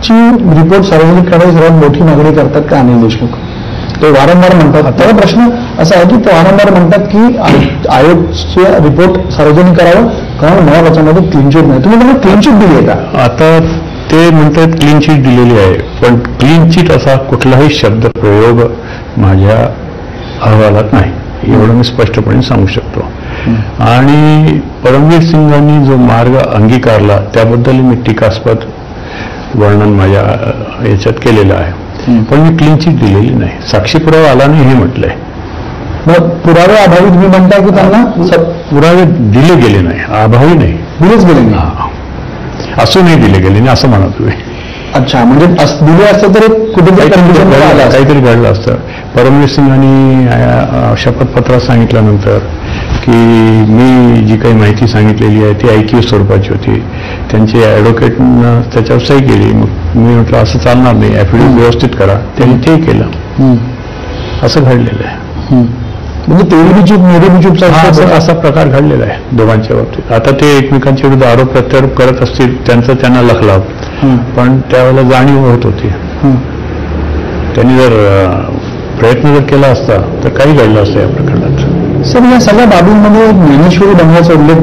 ची रिपोर्ट सार्वजनिक करण्याची सर्वात मोठी मागणी करतात का अनिल देशमुख? ते वारंवार म्हणतात. आता प्रश्न असा आहे की ते वारंवार म्हणतात की आयोगचे रिपोर्ट सार्वजनिक करावं कारण मला त्याच्यामध्ये क्लीन चिट नाही. तुम्ही त्यांना क्लीन चिट दिली आहे का? आता ते म्हणतात क्लीन चिट दिलेली आहे, पण क्लीन चिट असा कुठलाही शब्द प्रयोग माझ्या अहवालात नाही, एवढं मी स्पष्टपणे सांगू शकतो. आणि परमवीर सिंगांनी जो मार्ग अंगीकारला त्याबद्दल मी टीकास्पद वर्णन माझ्या याच्यात केलेलं आहे, पण मी क्लीन चिट दिलेली नाही. साक्षी पुरावा आला नाही हे म्हटलंय. मग पुरावे अभावी तुम्ही म्हणता की त्यांना पुरावे दिले गेले नाही, अभावी नाही, दिलेच गेले नाही, असूनही दिले गेले नाही असं म्हणा तुम्ही. अच्छा, म्हणजे दिले असतं तर काहीतरी घडलं असतं. परमवीर सिंगांनी शपथपत्रात सांगितल्यानंतर की मी जी काही माहिती सांगितलेली आहे ती ऐकीव स्वरूपाची होती, त्यांचे ॲडव्होकेटनं त्याच्यावर सही केली. मग मी म्हटलं असं चालणार नाही, ॲफिडेव्हिट व्यवस्थित करा, त्यांनी ते केलं. असं घडलेलं आहे. म्हणजे तेरी चूप मेरी बी चूपचा असा प्रकार घडलेला आहे दोघांच्या बाबतीत. आता ते एकमेकांच्या विरुद्ध आरोप प्रत्यारोप करत असतील, त्यांचं त्यांना लखलाव, पण त्यावेळेला जाणीव होत होती. त्यांनी जर प्रयत्न जर केला असता तर काही घडलं असतं या प्रकरणात. सर, या सगळ्या बाबींमध्ये ज्ञानेश्वरी बंगल्याचा उल्लेख